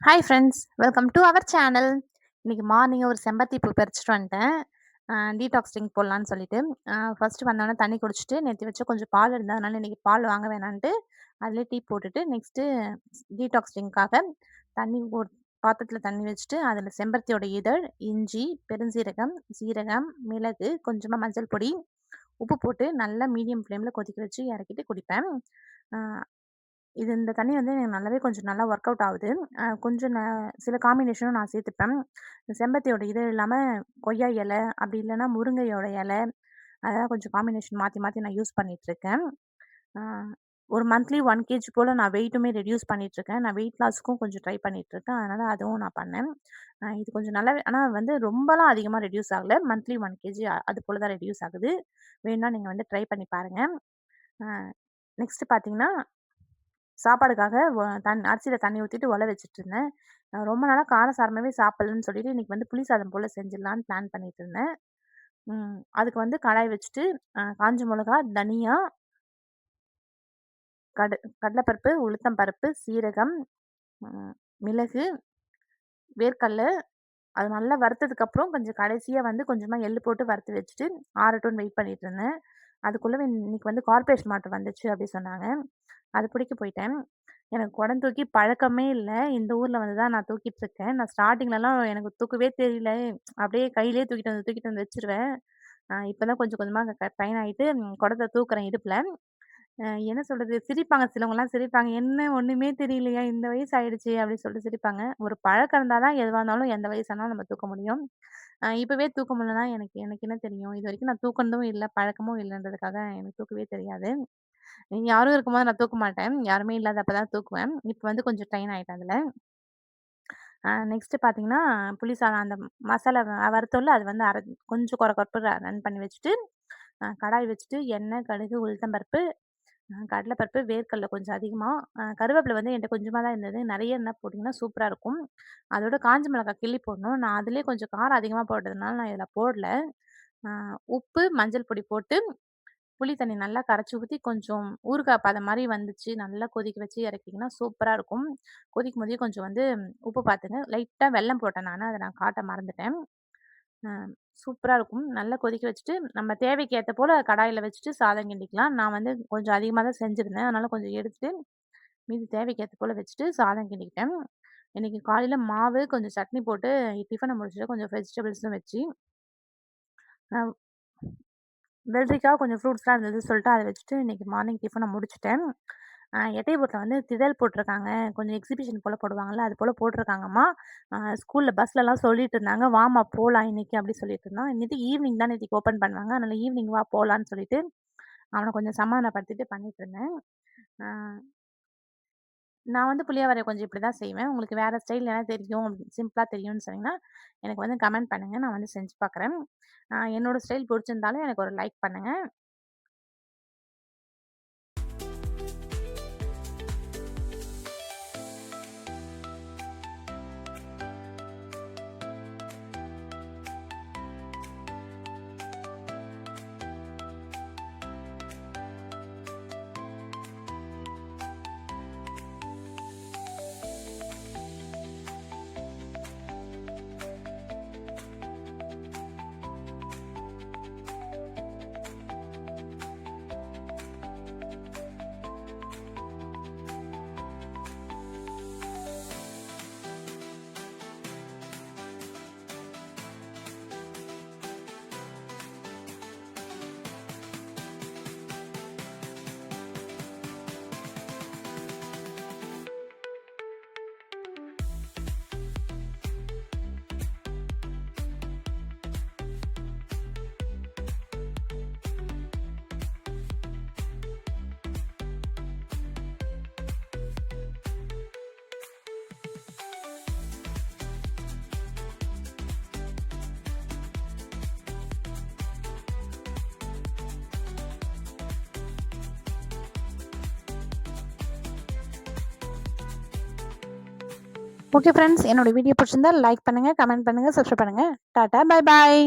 Hi friends, welcome to our channel. இன்னைக்கு morning ஒரு செம்பருத்தி பூ பறிச்சுட்டு வந்துட்டேன். டீடாக்ஸ் ட்ரிங்க் போடலான்னு சொல்லிட்டு. ஃபர்ஸ்ட் வந்தோடனே தண்ணி குடிச்சிட்டு, நேற்று வச்ச கொஞ்சம் பால் இருந்தது. அதனால இன்னைக்கு பால் வாங்க வேணான்ட்டு அதிலே டீ போட்டுட்டு, நெக்ஸ்ட்டு டீடாக்ஸ் ட்ரிங்க்காக தண்ணி பாத்திரத்தில தண்ணி வச்சுட்டு, அதில் செம்பருத்தியோட இதழ், இஞ்சி, பெருஞ்சீரகம், சீரகம், மிளகு, கொஞ்சமா மஞ்சள் பொடி, உப்பு போட்டு நல்லா மீடியம் ஃப்ளேமில கொதிக்க வச்சு இறக்கிட்டு குடிப்பேன். அ இந்த தண்ணி வந்து எனக்கு நல்லாவே கொஞ்சம் நல்லா ஒர்க் அவுட் ஆகுது. கொஞ்சம் சில காம்பினேஷனும் நான் சேர்த்துப்பேன். இந்த செம்பருத்தியோட இதழ் இல்லாம கொய்யா இலை, அப்படி இல்லைன்னா முருங்கையோட இலை, அதெல்லாம் கொஞ்சம் காம்பினேஷன் மாத்தி மாத்தி நான் யூஸ் பண்ணிட்டுருக்கேன். அ ஒரு மந்த்லி 1 கேஜி போல நான் வெயிட்டுமே ரெடியூஸ் பண்ணிட்டுருக்கேன். நான் வெயிட் லாஸ்க்கும் கொஞ்சம் ட்ரை பண்ணிட்டுருக்கேன். அதனால அதுவும் நான் பண்ணேன். இது கொஞ்சம் நல்லாவே ஆனா வந்து ரொம்பலாம் அதிகமா ரெடியூஸ் ஆகல. மந்த்லி 1 கேஜி அது போல தான் ரெடியூஸ் ஆகுது. வேணும்னா நீங்க வந்து ட்ரை பண்ணி பாருங்க. அ நெக்ஸ்ட் பார்த்தீங்கன்னா சாப்பாடுக்காக அரிசியில தண்ணி ஊத்திட்டு ஒல வச்சுட்டுருந்தேன். ரொம்ப நாளா காரசாரமாவே சாப்பிடலன்னு சொல்லிட்டு, இன்னைக்கு வந்து புளி சாதம் போல செஞ்சிடலான்னு பிளான் பண்ணிட்டு இருந்தேன். அதுக்கு வந்து கடாய் வச்சுட்டு, காஞ்ச மொளகா, தனியா, கடலைப்பருப்பு, உளுத்தம் பருப்பு, சீரகம், ம் மிளகு, வேர்க்கடல அது நல்லா வறுத்ததுக்கப்புறம் கொஞ்சம் கடைசியா வந்து கொஞ்சமா எள்ளு போட்டு வறுத்து வச்சுட்டு, ஆறட்டும்ன்னு வெயிட் பண்ணிட்டு இருந்தேன். அதுக்குள்ள இன்னைக்கு வந்து கார்ப்பரேஷன் வாட்டர் வந்துச்சு அப்படி சொன்னாங்க. அது பிடிக்க போயிட்டேன். எனக்கு குடம் தூக்கி பழக்கமே இல்ல. இந்த ஊர்ல வந்து தான் நான் தூக்கிட்டு இருக்கேன். நான் ஸ்டார்ட்டிங்லலாம் எனக்கு தூக்கவே தெரியல. அப்படியே கையிலேயே தூக்கிட்டு வந்து வச்சுருவேன். இப்ப தான் கொஞ்சம் கொஞ்சமா ட்ரெயின் ஆயிட்டு குடத்த தூக்குறேன் இடுப்புல. என்ன சொல்றது? சிரிப்பாங்க சிலவங்கலாம் சிரிப்பாங்க. "என்ன ஒண்ணுமே தெரியலையா? இந்த வயசு ஆயிடுச்சு" அப்படின்னு சொல்லிட்டு சிரிப்பாங்க. ஒரு பழக்கம் இருந்தா தான் எதுவா இருந்தாலும் எந்த வயசானாலும் நம்ம தூக்க முடியும். இப்பவே தூக்க முடியலன்னா எனக்கு எனக்கு என்ன தெரியும்? இதுவரைக்கும் நான் தூக்குனதும் இல்ல, பழக்கமும் இல்லன்றதுக்காக எனக்கு தூக்கவே தெரியாது. யாரும் இருக்கும்போது நான் தூக்க மாட்டேன். யாருமே இல்லாதப்ப தான் தூக்குவேன். இப்ப வந்து கொஞ்சம் ட்ரெயின் ஆயிட்டேன் அதுல. நெக்ஸ்ட்டு பார்த்தீங்கன்னா, புளி சாதம் அந்த மசாலா வறுத்தோம்ல அது வந்து கொஞ்சம் கொர கொரப்பு ரன் பண்ணி வச்சுட்டு, கடாய் வச்சுட்டு எண்ணெய், கடுகு, உளுத்தம் பருப்பு, கடலைப்பருப்பு, வேர்க்கடல கொஞ்சம் அதிகமா, கருவேப்பிலை வந்து என்ட்ட கொஞ்சமா தான் இருந்தது. நெறைய இருந்தா போட்டிங்கன்னா சூப்பரா இருக்கும். அதோட காஞ்ச மிளகாய் கிள்ளி போடணும். நான் அதிலேயே கொஞ்சம் காரம் அதிகமா போட்டதுனால நான் இதில போடல. அ உப்பு, மஞ்சள் பொடி போட்டு புளி தண்ணி நல்லா கரைச்சு ஊத்தி கொஞ்சம் ஊறுகாய் பதம் மாரி வந்துச்சு. நல்லா கொதிக்க வச்சு இறக்கிங்கன்னா சூப்பரா இருக்கும். கொதிக்கும்போதே கொஞ்சம் வந்து உப்பு பார்த்துங்க. லைட்டா வெல்லம் போட்டேன் நானு. அத நான் காட்ட மறந்துட்டேன். அ சூப்பரா இருக்கும். நல்லா கொதிக்க வச்சுட்டு, நம்ம தேவைக்கு ஏத்த போல கடாயில வச்சுட்டு சாதம் கிண்டிக்கலாம். நான் வந்து கொஞ்சம் அதிகமா தான் செஞ்சிருந்தேன். அதனால கொஞ்சம் எடுத்துட்டு, மீதி தேவைக்கு ஏத்த போல வச்சுட்டு சாதம் கிண்டிக்கிட்டேன். இன்னைக்கு காலையில மாவு, கொஞ்சம் சட்னி போட்டு டிஃபன முடிச்சுட்டு கொஞ்சம் வெஜிடபிள்ஸும் வச்சு, அ வெள்ளரிக்காய், கொஞ்சம் ஃப்ரூட்ஸ்லாம் இருந்தது சொல்லிட்டு அத வச்சுட்டு இன்னைக்கு மார்னிங் டிஃபன முடிச்சுட்டேன். எட்டயபுரத்தில வந்து திடல் போட்டிருக்காங்க. கொஞ்சம் எக்ஸிபிஷன் போல போடுவாங்கல்ல, அது போல போட்டிருக்காங்கம்மா. ஸ்கூல்ல பஸ்லலாம் சொல்லிட்டு இருந்தாங்க. "வாம்மா போலாம் இன்னைக்கு" அப்படி சொல்லிட்டு இருந்தான். இன்னைக்கு ஈவினிங் தான் நேத்திக்கு ஓப்பன் பண்ணாங்க. அதனால ஈவினிங் வா போலான்னு சொல்லிட்டு, அவன கொஞ்சம் சமாதானப்படுத்திட்டு பண்ணிட்டு இருந்தேன். அ நான் வந்து புளியோதரை கொஞ்சம் இப்படி தான் செய்வேன். உங்களுக்கு வேற ஸ்டைல் எதனா தெரியும், சிம்பிளா தெரியும்னு சொன்னீங்கன்னா, எனக்கு வந்து கமெண்ட் பண்ணுங்க. நான் வந்து செஞ்சு பார்க்குறேன். என்னோட ஸ்டைல் பிடிச்சிருந்தாலும் எனக்கு ஒரு லைக் பண்ணுங்க. ஓகே ஃப்ரெண்ட்ஸ், என்னோட வீடியோ பிடிச்சிருந்தா லைக் பண்ணுங்க, கமெண்ட் பண்ணுங்க, சப்ஸ்கிரைப் பண்ணுங்க. Tata, bye bye.